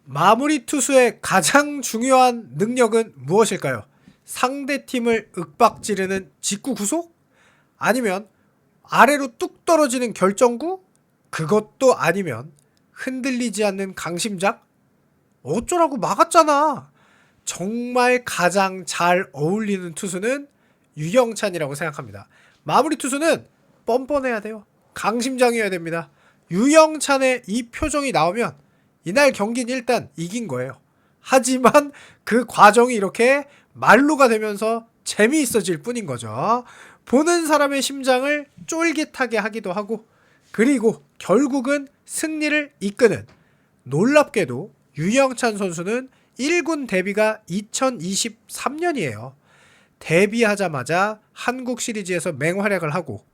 마무리 투수의 가장 중요한 능력은 무엇일까요? 상대팀을 윽박지르는 직구 구속? 아니면 아래로 뚝 떨어지는 결정구? 그것도 아니면 흔들리지 않는 강심장? 어쩌라고 막았잖아. 정말 가장 잘 어울리는 투수는 유영찬이라고 생각합니다. 마무리 투수는 뻔뻔해야 돼요. 강심장이어야 됩니다. 유영찬의 이 표정이 나오면 이날 경기는 일단 이긴 거예요. 하지만 그 과정이 이렇게 말로가 되면서 재미있어질 뿐인 거죠. 보는 사람의 심장을 쫄깃하게 하기도 하고, 그리고 결국은 승리를 이끄는, 놀랍게도 유영찬 선수는 1군 데뷔가 2023년이에요. 데뷔하자마자 한국 시리즈에서 맹활약을 하고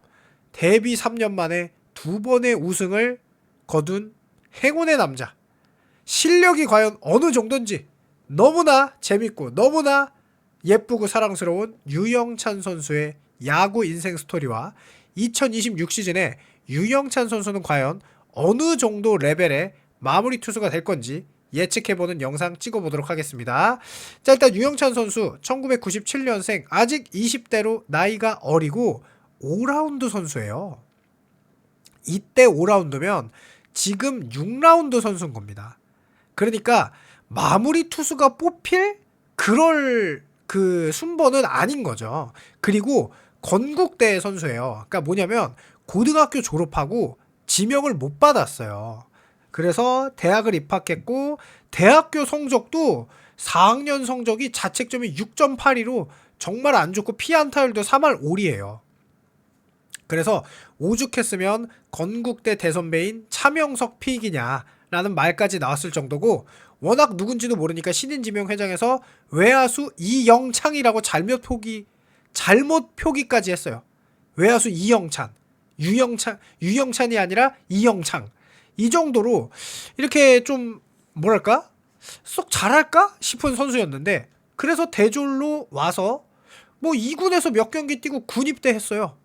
데뷔 3년 만에 2번의 우승을 거둔 행운의 남자. 실력이 과연 어느 정도인지 너무나 재밌고 너무나 예쁘고 사랑스러운 유영찬 선수의 야구 인생 스토리와 2026 시즌에 유영찬 선수는 과연 어느 정도 레벨의 마무리 투수가 될 건지 예측해보는 영상 찍어보도록 하겠습니다. 자, 일단 유영찬 선수 1997년생, 아직 20대로 나이가 어리고 5라운드 선수예요. 이때 5라운드면 지금 6라운드 선수인 겁니다. 그러니까 마무리 투수가 뽑힐 그럴 그 순번은 아닌 거죠. 그리고 건국대 선수예요. 그러니까 뭐냐면 고등학교 졸업하고 지명을 못 받았어요. 그래서 대학을 입학했고 대학교 성적도 4학년 성적이 자책점이 6.82로 정말 안 좋고 피안타율도 3할 5리예요. 그래서 오죽했으면 건국대 대선배인 차명석 피익이냐라는 말까지 나왔을 정도고, 워낙 누군지도 모르니까 신인지명 회장에서 외야수 이영창이라고 잘못 표기까지 했어요. 외야수 이영찬, 유영찬이 아니라 이영창. 이 정도로 이렇게 좀 뭐랄까 쏙 잘할까 싶은 선수였는데, 그래서 대졸로 와서 뭐 2군에서 몇 경기 뛰고 군 입대했어요.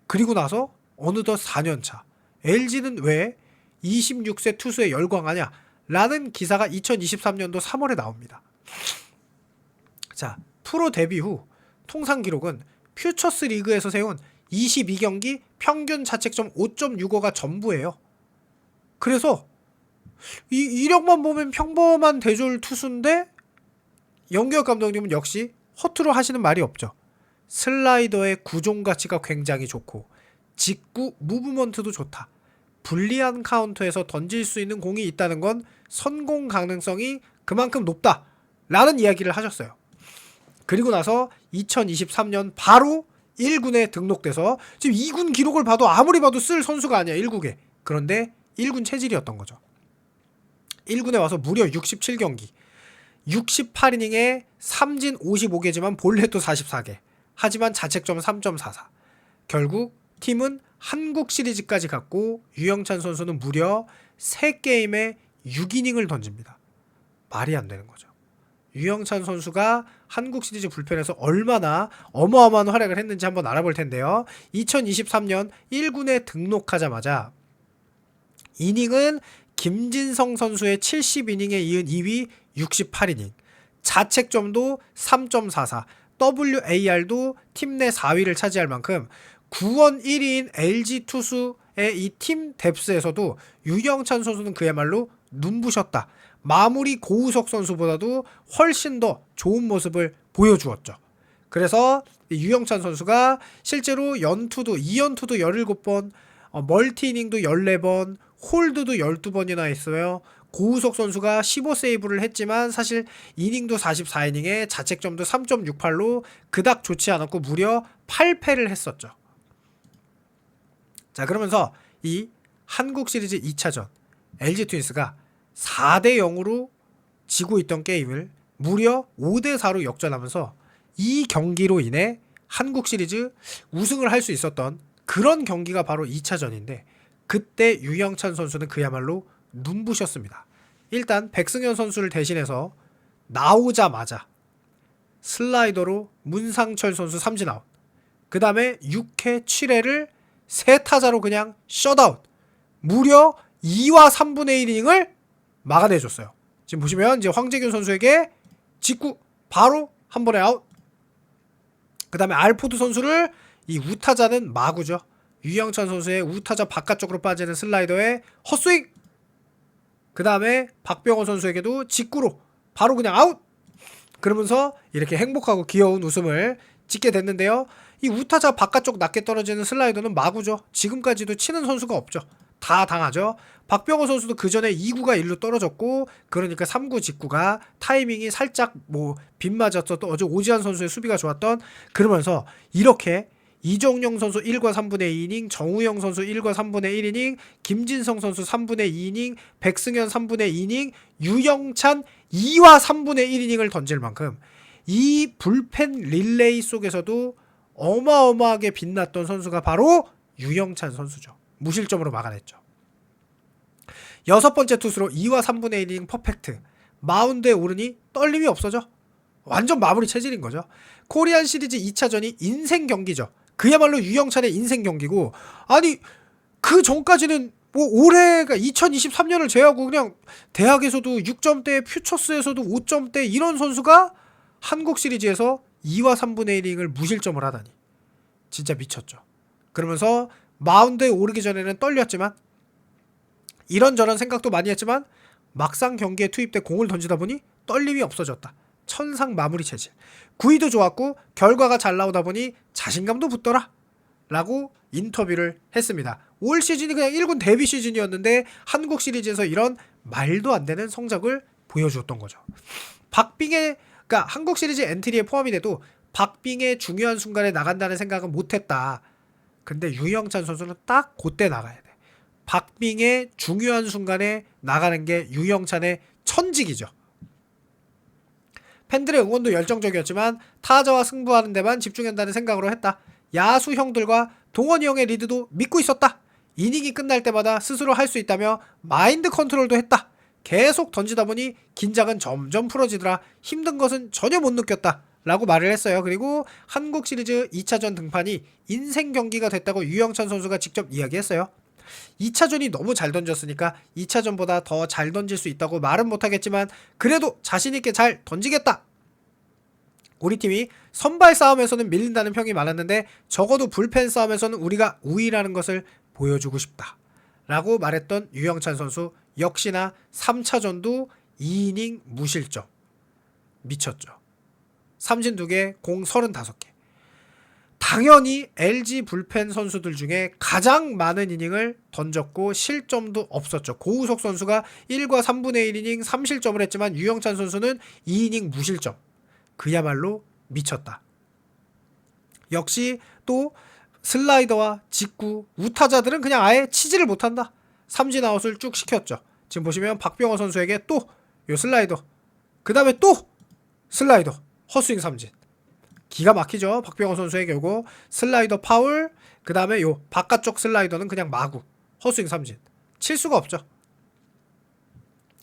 그리고 나서 어느덧 4년차 LG는 왜 26세 투수에 열광하냐 라는 기사가 2023년도 3월에 나옵니다. 자, 프로 데뷔 후 통산 기록은 퓨처스 리그에서 세운 22경기 평균 자책점 5.65가 전부예요. 그래서 이 이력만 보면 평범한 대졸 투수인데 영규혁 감독님은 역시 허투루 하시는 말이 없죠. 슬라이더의 구종 가치가 굉장히 좋고 직구 무브먼트도 좋다. 불리한 카운트에서 던질 수 있는 공이 있다는 건 성공 가능성이 그만큼 높다 라는 이야기를 하셨어요. 그리고 나서 2023년 바로 1군에 등록돼서 지금 2군 기록을 봐도 아무리 봐도 쓸 선수가 아니야 1국에. 그런데 1군 체질이었던 거죠. 1군에 와서 무려 67경기 68이닝에 삼진 55개지만 볼넷도 44개. 하지만 자책점 3.44. 결국 팀은 한국 시리즈까지 갔고 유영찬 선수는 무려 3게임에 6이닝을 던집니다. 말이 안 되는 거죠. 유영찬 선수가 한국 시리즈 불펜에서 얼마나 어마어마한 활약을 했는지 한번 알아볼 텐데요. 2023년 1군에 등록하자마자 이닝은 김진성 선수의 70이닝에 이은 2위 68이닝, 자책점도 3.44, WAR도 팀 내 4위를 차지할 만큼 구원 1위인 LG 투수의 이 팀 뎁스에서도 유영찬 선수는 그야말로 눈부셨다. 마무리 고우석 선수보다도 훨씬 더 좋은 모습을 보여주었죠. 그래서 유영찬 선수가 실제로 연투도 2연투도 17번, 멀티이닝도 14번, 홀드도 12번이나 했어요. 고우석 선수가 15세이브를 했지만 사실 이닝도 44이닝에 자책점도 3.68로 그닥 좋지 않았고 무려 8패를 했었죠. 자, 그러면서 이 한국 시리즈 2차전 LG 트윈스가 4대 0으로 지고 있던 게임을 무려 5대 4로 역전하면서 이 경기로 인해 한국 시리즈 우승을 할 수 있었던 그런 경기가 바로 2차전인데, 그때 유영찬 선수는 그야말로 눈부셨습니다. 일단 백승현 선수를 대신해서 나오자마자 슬라이더로 문상철 선수 3진아웃, 그 다음에 6회 7회를 3타자로 그냥 셧아웃, 무려 2와 3분의 1이닝을 막아내줬어요. 지금 보시면 이제 황재균 선수에게 직구 바로 한 번에 아웃. 그 다음에 알포드 선수를 이 우타자는 마구죠. 유영찬 선수의 우타자 바깥쪽으로 빠지는 슬라이더에 헛스윙. 그 다음에 박병호 선수에게도 직구로 바로 그냥 아웃. 그러면서 이렇게 행복하고 귀여운 웃음을 짓게 됐는데요. 이 우타자 바깥쪽 낮게 떨어지는 슬라이더는 마구죠. 지금까지도 치는 선수가 없죠. 다 당하죠. 박병호 선수도 그 전에 2구가 1루 떨어졌고, 그러니까 3구 직구가 타이밍이 살짝 뭐 빗맞았었던 어제 오지환 선수의 수비가 좋았던, 그러면서 이렇게 이종용 선수 1과 3분의 2이닝, 정우영 선수 1과 3분의 1이닝, 김진성 선수 3분의 2이닝, 백승현 3분의 2이닝, 유영찬 2와 3분의 1이닝을 던질 만큼 이 불펜 릴레이 속에서도 어마어마하게 빛났던 선수가 바로 유영찬 선수죠. 무실점으로 막아냈죠. 6번째 투수로 2와 3분의 1이닝 퍼펙트. 마운드에 오르니 떨림이 없어져. 완전 마무리 체질인 거죠. 코리안 시리즈 2차전이 인생 경기죠. 그야말로 유영찬의 인생 경기고, 아니 그 전까지는 뭐 올해가 2023년을 제외하고 그냥 대학에서도 6점대, 퓨처스에서도 5점대 이런 선수가 한국 시리즈에서 2와 3분의 1이닝을 무실점을 하다니 진짜 미쳤죠. 그러면서 마운드에 오르기 전에는 떨렸지만, 이런저런 생각도 많이 했지만, 막상 경기에 투입돼 공을 던지다 보니 떨림이 없어졌다. 천상 마무리 체질. 구위도 좋았고 결과가 잘 나오다 보니 자신감도 붙더라 라고 인터뷰를 했습니다. 올 시즌이 그냥 1군 데뷔 시즌이었는데 한국 시리즈에서 이런 말도 안 되는 성적을 보여주었던 거죠. 박빙의, 그러니까 한국 시리즈 엔트리에 포함이 돼도 박빙의 중요한 순간에 나간다는 생각은 못했다. 근데 유영찬 선수는 딱 그때 나가야 돼. 박빙의 중요한 순간에 나가는 게 유영찬의 천직이죠. 팬들의 응원도 열정적이었지만 타자와 승부하는 데만 집중한다는 생각으로 했다. 야수 형들과 동원이 형의 리드도 믿고 있었다. 이닝이 끝날 때마다 스스로 할 수 있다며 마인드 컨트롤도 했다. 계속 던지다 보니 긴장은 점점 풀어지더라. 힘든 것은 전혀 못 느꼈다 라고 말을 했어요. 그리고 한국 시리즈 2차전 등판이 인생 경기가 됐다고 유영찬 선수가 직접 이야기했어요. 2차전이 너무 잘 던졌으니까 2차전보다 더 잘 던질 수 있다고 말은 못하겠지만 그래도 자신있게 잘 던지겠다. 우리 팀이 선발 싸움에서는 밀린다는 평이 많았는데 적어도 불펜 싸움에서는 우리가 우위라는 것을 보여주고 싶다 라고 말했던 유영찬 선수. 역시나 3차전도 2이닝 무실점. 미쳤죠. 삼진 2개, 공 35개. 당연히 LG 불펜 선수들 중에 가장 많은 이닝을 던졌고 실점도 없었죠. 고우석 선수가 1과 3분의 1이닝 3실점을 했지만 유영찬 선수는 2이닝 무실점. 그야말로 미쳤다. 역시 또 슬라이더와 직구, 우타자들은 그냥 아예 치지를 못한다. 삼진 아웃을 쭉 시켰죠. 지금 보시면 박병호 선수에게 또 요 슬라이더, 그 다음에 또 슬라이더, 헛스윙 삼진. 기가 막히죠. 박병호 선수에게 요거 슬라이더 파울, 그 다음에 요 바깥쪽 슬라이더는 그냥 마구 헛스윙 삼진. 칠 수가 없죠.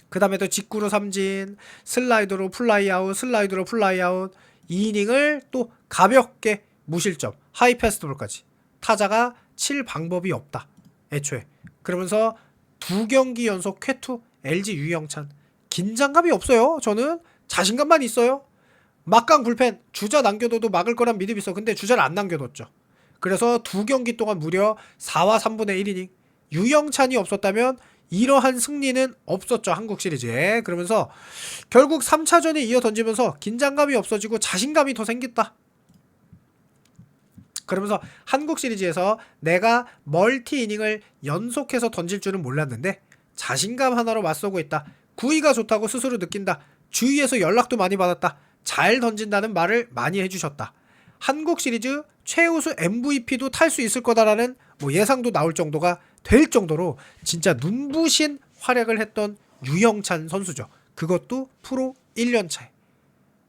그 다음에 또 직구로 삼진, 슬라이더로 플라이아웃, 슬라이더로 플라이아웃. 2이닝을 또 가볍게 무실점, 하이 패스트볼까지. 타자가 칠 방법이 없다 애초에. 그러면서 2경기 연속 쾌투. LG 유영찬 긴장감이 없어요. 저는 자신감만 있어요. 막강 불펜, 주자 남겨둬도 막을 거란 믿음이 있어. 근데 주자를 안 남겨뒀죠. 그래서 2경기 동안 무려 4와 3분의 1이닝. 유영찬이 없었다면 이러한 승리는 없었죠, 한국 시리즈에. 그러면서 결국 3차전에 이어 던지면서 긴장감이 없어지고 자신감이 더 생겼다. 그러면서 한국 시리즈에서 내가 멀티 이닝을 연속해서 던질 줄은 몰랐는데 자신감 하나로 맞서고 있다. 구위가 좋다고 스스로 느낀다. 주위에서 연락도 많이 받았다. 잘 던진다는 말을 많이 해주셨다. 한국 시리즈 최우수 MVP도 탈 수 있을 거다라는 뭐 예상도 나올 정도가 될 정도로 진짜 눈부신 활약을 했던 유영찬 선수죠. 그것도 프로 1년 차에.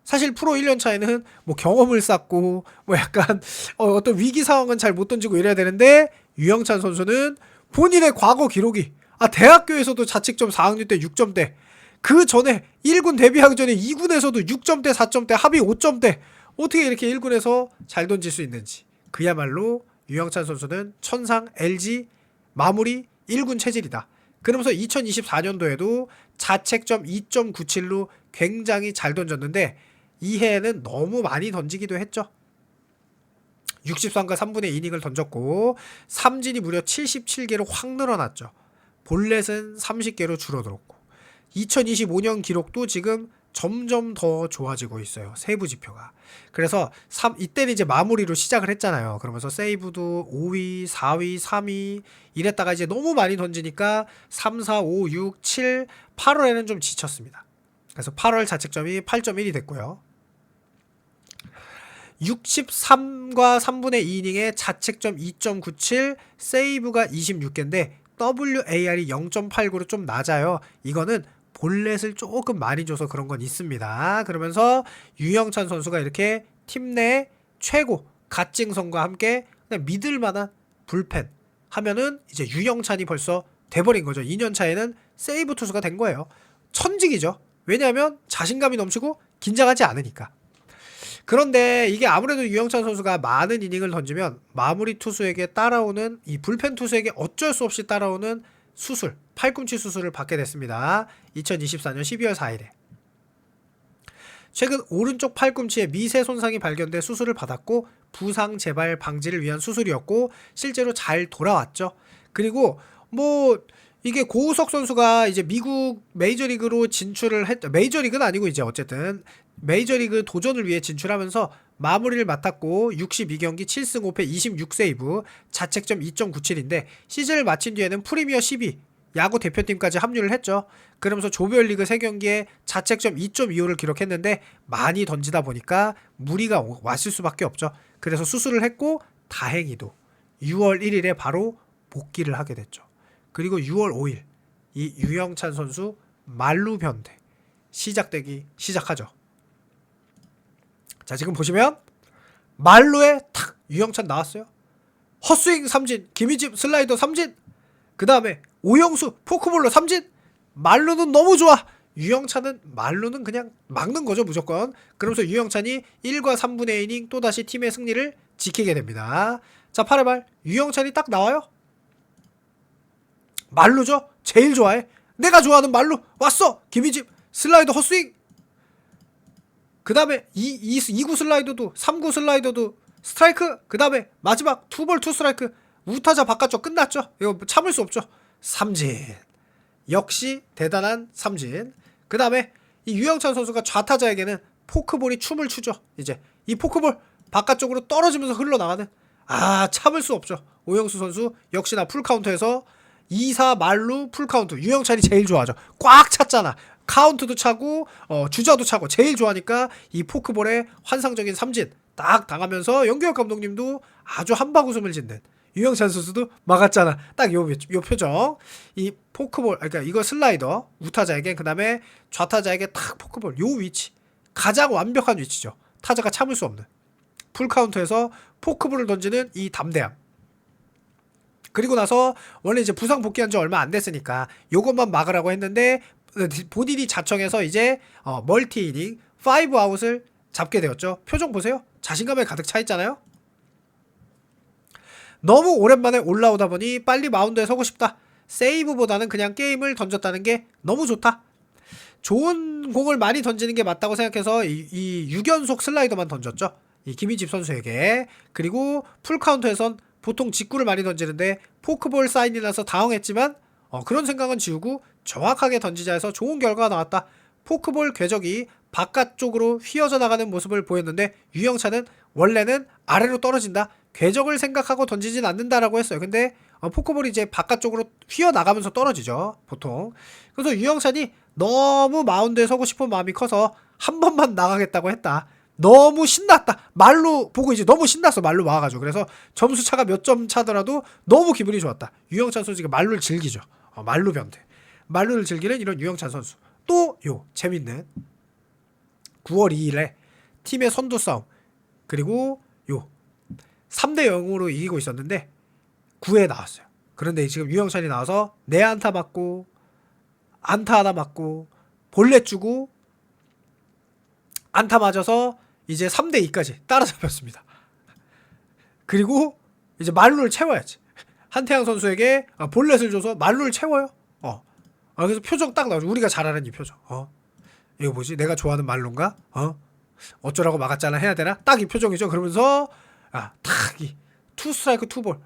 사실 프로 1년 차에는 뭐 경험을 쌓고 뭐 약간 어떤 위기 상황은 잘 못 던지고 이래야 되는데 유영찬 선수는 본인의 과거 기록이 대학교에서도 자책점 4학년 때 6점대, 그 전에 1군 데뷔하기 전에 2군에서도 6점대 4점대 합의 5점대, 어떻게 이렇게 1군에서 잘 던질 수 있는지. 그야말로 유영찬 선수는 천상 LG 마무리 1군 체질이다. 그러면서 2024년도에도 자책점 2.97로 굉장히 잘 던졌는데 이 해에는 너무 많이 던지기도 했죠. 63과 3분의 2이닝을 던졌고 삼진이 무려 77개로 확 늘어났죠. 볼넷은 30개로 줄어들었고 2025년 기록도 지금 점점 더 좋아지고 있어요. 세부 지표가. 그래서 이때는 이제 마무리로 시작을 했잖아요. 그러면서 세이브도 5위, 4위, 3위 이랬다가 이제 너무 많이 던지니까 3, 4, 5, 6, 7, 8월에는 좀 지쳤습니다. 그래서 8월 자책점이 8.1이 됐고요. 63과 3분의 2이닝에 자책점 2.97, 세이브가 26개인데 WAR이 0.89로 좀 낮아요. 이거는 볼넷을 조금 많이 줘서 그런 건 있습니다. 그러면서 유영찬 선수가 이렇게 팀 내 최고 갓징성과 함께 그냥 믿을 만한 불펜 하면은 이제 유영찬이 벌써 돼버린 거죠. 2년 차에는 세이브 투수가 된 거예요. 천직이죠. 왜냐하면 자신감이 넘치고 긴장하지 않으니까. 그런데 이게 아무래도 유영찬 선수가 많은 이닝을 던지면 마무리 투수에게 따라오는 이 불펜 투수에게 어쩔 수 없이 따라오는 수술, 팔꿈치 수술을 받게 됐습니다. 2024년 12월 4일에. 최근 오른쪽 팔꿈치에 미세 손상이 발견돼 수술을 받았고 부상 재발 방지를 위한 수술이었고 실제로 잘 돌아왔죠. 그리고 뭐 이게 고우석 선수가 이제 미국 메이저리그로 진출을 했죠. 메이저리그는 아니고 이제 어쨌든 메이저리그 도전을 위해 진출하면서 마무리를 맡았고 62경기 7승 5패 26세이브 자책점 2.97인데 시즌을 마친 뒤에는 프리미어 12 야구 대표팀까지 합류를 했죠. 그러면서 조별리그 3경기에 자책점 2.25를 기록했는데 많이 던지다 보니까 무리가 왔을 수밖에 없죠. 그래서 수술을 했고 다행히도 6월 1일에 바로 복귀를 하게 됐죠. 그리고 6월 5일 이 유영찬 선수 말루 변대 시작되기 시작하죠. 자, 지금 보시면 말루에 탁 유영찬 나왔어요. 헛스윙 삼진, 김희집 슬라이더 삼진, 그 다음에 오영수 포크볼로 삼진. 말루는 너무 좋아. 유영찬은 말루는 그냥 막는 거죠, 무조건. 그러면서 유영찬이 1과 3분의 2이닝 또다시 팀의 승리를 지키게 됩니다. 자, 8회 말 유영찬이 딱 나와요. 말루죠? 제일 좋아해. 내가 좋아하는 말루 왔어. 김희집 슬라이더 헛스윙. 그 다음에 2구 슬라이더도 3구 슬라이더도 스트라이크. 그 다음에 마지막 투볼 투 스트라이크. 우타자 바깥쪽 끝났죠. 이거 참을 수 없죠. 삼진. 역시 대단한 삼진. 그 다음에 이 유영찬 선수가 좌타자에게는 포크볼이 춤을 추죠. 이제 이 포크볼 바깥쪽으로 떨어지면서 흘러나가는 참을 수 없죠. 오영수 선수 역시나 풀카운트에서 2사 말루 풀카운트. 유영찬이 제일 좋아하죠. 꽉 찼잖아. 카운트도 차고 주자도 차고 제일 좋아하니까 이 포크볼에 환상적인 삼진 딱 당하면서 연규혁 감독님도 아주 한방 웃음을 짓는 유영찬 선수도 막았잖아. 딱 요 표정. 이 포크볼 그러니까 이거 슬라이더 우타자에게 그 다음에 좌타자에게 딱 포크볼 요 위치 가장 완벽한 위치죠. 타자가 참을 수 없는 풀카운트에서 포크볼을 던지는 이 담대함. 그리고 나서 원래 이제 부상 복귀한 지 얼마 안 됐으니까 요것만 막으라고 했는데 본인이 자청해서 이제 멀티 이닝 5아웃을 잡게 되었죠. 표정 보세요. 자신감에 가득 차 있잖아요. 너무 오랜만에 올라오다 보니 빨리 마운드에 서고 싶다. 세이브보다는 그냥 게임을 던졌다는 게 너무 좋다. 좋은 공을 많이 던지는 게 맞다고 생각해서 이 6연속 슬라이더만 던졌죠. 이 김희집 선수에게. 그리고 풀카운트에선 보통 직구를 많이 던지는데 포크볼 사인이 나서 당황했지만 그런 생각은 지우고 정확하게 던지자 해서 좋은 결과가 나왔다. 포크볼 궤적이 바깥쪽으로 휘어져 나가는 모습을 보였는데 유영찬은 원래는 아래로 떨어진다. 궤적을 생각하고 던지진 않는다라고 했어요. 근데 포크볼이 이제 바깥쪽으로 휘어나가면서 떨어지죠. 보통. 그래서 유영찬이 너무 마운드에 서고 싶은 마음이 커서 한 번만 나가겠다고 했다. 너무 신났다. 말로 보고 이제 너무 신났어. 말로 와가지고. 그래서 점수 차가 몇 점 차더라도 너무 기분이 좋았다. 유영찬 선수가 말루를 즐기죠. 말루 변태. 말루를 즐기는 이런 유영찬 선수. 또 재밌는 9월 2일에 팀의 선두 싸움 그리고 3대 0으로 이기고 있었는데 9회에 나왔어요. 그런데 지금 유영찬이 나와서 내 안타 맞고 안타 하나 맞고 볼넷 주고 안타 맞아서 이제 3대 2까지 따라잡혔습니다. 그리고 이제 말루를 채워야지. 한태양 선수에게 볼넷을 줘서 말루를 채워요. 그래서 표정 딱 나오죠. 우리가 잘 아는 이 표정. 이거 뭐지? 내가 좋아하는 말론가? 어쩌라고 막았잖아 해야 되나? 딱 이 표정이죠. 그러면서 탁 투 스트라이크 투볼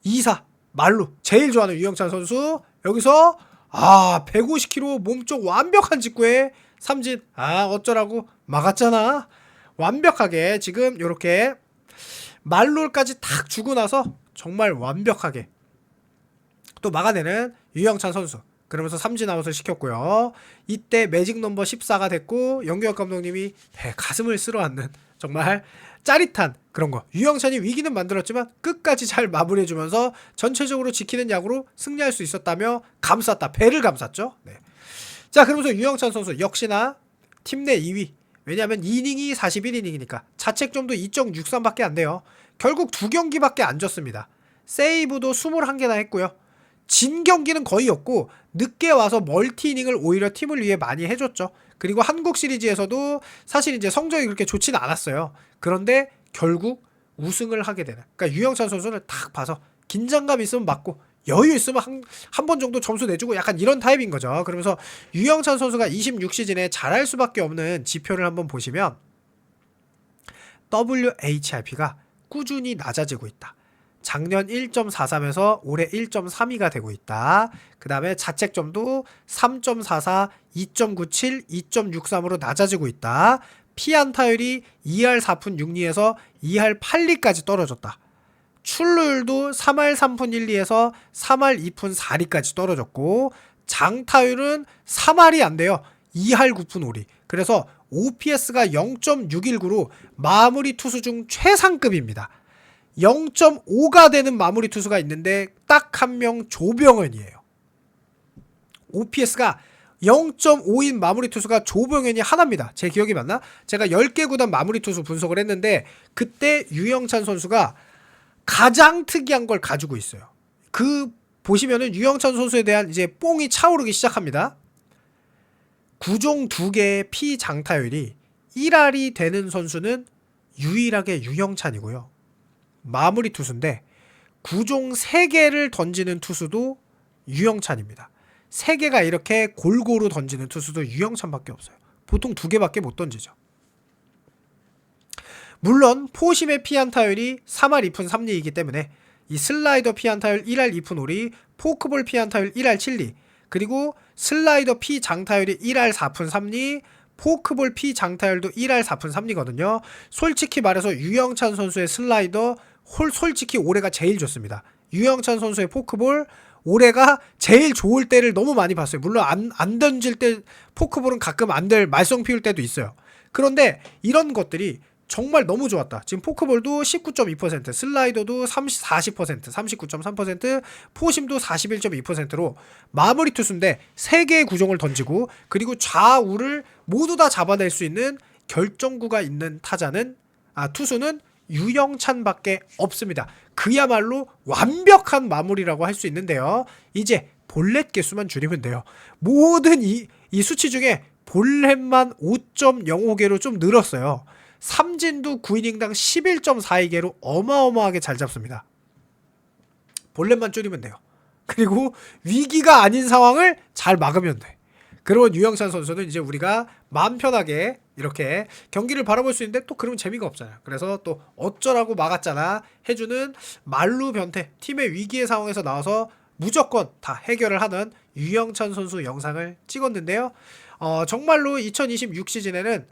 2사 말로 제일 좋아하는 유영찬 선수 여기서 150km 몸쪽 완벽한 직구에 삼진 어쩌라고 막았잖아. 완벽하게 지금 요렇게 말롤까지 탁 주고 나서 정말 완벽하게 또 막아내는 유영찬 선수. 그러면서 삼진 아웃을 시켰고요. 이때 매직 넘버 14가 됐고 영규혁 감독님이 가슴을 쓸어안는 정말 짜릿한 그런 거. 유영찬이 위기는 만들었지만 끝까지 잘 마무리해주면서 전체적으로 지키는 야구로 승리할 수 있었다며 감쌌다. 배를 감쌌죠. 네. 자, 그러면서 유영찬 선수 역시나 팀 내 2위. 왜냐하면 이닝이 41이닝이니까 자책점도 2.63밖에 안 돼요. 결국 2경기밖에 안 졌습니다. 세이브도 21개나 했고요. 진 경기는 거의 없고 늦게 와서 멀티 이닝을 오히려 팀을 위해 많이 해줬죠. 그리고 한국 시리즈에서도 사실 이제 성적이 그렇게 좋지는 않았어요. 그런데 결국 우승을 하게 되는. 그러니까 유영찬 선수는 딱 봐서 긴장감 있으면 맞고 여유 있으면 한 번 정도 점수 내주고 약간 이런 타입인 거죠. 그러면서 유영찬 선수가 26시즌에 잘할 수밖에 없는 지표를 한번 보시면 WHIP가 꾸준히 낮아지고 있다. 작년 1.43에서 올해 1.32가 되고 있다. 그 다음에 자책점도 3.44, 2.97, 2.63으로 낮아지고 있다. 피안타율이 2할 4푼 6리에서 2할 8리까지 떨어졌다. 출루율도 3할 3푼 1리에서 3할 2푼 4리까지 떨어졌고 장타율은 3할이 안 돼요. 2할 9푼 5리. 그래서 OPS가 0.619로 마무리 투수 중 최상급입니다. 0.5가 되는 마무리 투수가 있는데 딱 한 명 조병현이에요. OPS가 0.5인 마무리 투수가 조병현이 하나입니다. 제 기억이 맞나? 제가 10개 구단 마무리 투수 분석을 했는데 그때 유영찬 선수가 가장 특이한 걸 가지고 있어요. 보시면은 유영찬 선수에 대한 이제 뽕이 차오르기 시작합니다. 구종 2개의 피장타율이 1할이 되는 선수는 유일하게 유영찬이고요. 마무리 투수인데 구종 3개를 던지는 투수도 유영찬입니다. 3개가 이렇게 골고루 던지는 투수도 유영찬밖에 없어요. 보통 2개밖에 못 던지죠. 물론 포심의 피안타율이 3할 2푼 3리이기 때문에 이 슬라이더 피안타율 1할 2푼 5리, 포크볼 피안타율 1할 7리, 그리고 슬라이더 피장타율이 1할 4푼 3리, 포크볼 피장타율도 1할 4푼 3리거든요. 솔직히 말해서 유영찬 선수의 슬라이더 솔직히 올해가 제일 좋습니다. 유영찬 선수의 포크볼 올해가 제일 좋을 때를 너무 많이 봤어요. 물론 안 던질 때 포크볼은 가끔 안 될 말썽 피울 때도 있어요. 그런데 이런 것들이 정말 너무 좋았다. 지금 포크볼도 19.2%, 슬라이더도 40%, 39.3%, 포심도 41.2%로 마무리 투수인데 3개의 구종을 던지고 그리고 좌우를 모두 다 잡아낼 수 있는 결정구가 있는 투수는 유영찬밖에 없습니다. 그야말로 완벽한 마무리라고 할 수 있는데요. 이제 볼넷 개수만 줄이면 돼요. 모든 이 수치 중에 볼넷만 5.05개로 좀 늘었어요. 삼진도 9이닝당 11.42개로 어마어마하게 잘 잡습니다. 볼넷만 줄이면 돼요. 그리고 위기가 아닌 상황을 잘 막으면 돼. 그러면 유영찬 선수는 이제 우리가 마음 편하게 이렇게 경기를 바라볼 수 있는데 또 그러면 재미가 없잖아요. 그래서 또 어쩌라고 막았잖아 해주는 말루 변태, 팀의 위기의 상황에서 나와서 무조건 다 해결을 하는 유영찬 선수 영상을 찍었는데요. 정말로 2026 시즌에는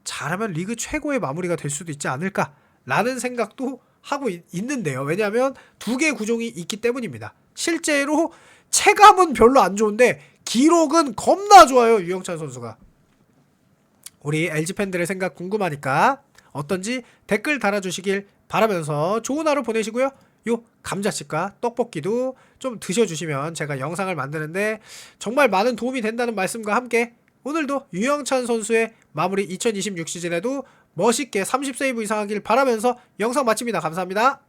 잘하면 리그 최고의 마무리가 될 수도 있지 않을까라는 생각도 하고 있는데요. 왜냐하면 2개의 구종이 있기 때문입니다. 실제로 체감은 별로 안 좋은데 기록은 겁나 좋아요. 유영찬 선수가. 우리 LG 팬들의 생각 궁금하니까 어떤지 댓글 달아주시길 바라면서 좋은 하루 보내시고요. 요 감자칩과 떡볶이도 좀 드셔주시면 제가 영상을 만드는데 정말 많은 도움이 된다는 말씀과 함께 오늘도 유영찬 선수의 마무리 2026 시즌에도 멋있게 30세이브 이상 하길 바라면서 영상 마칩니다. 감사합니다.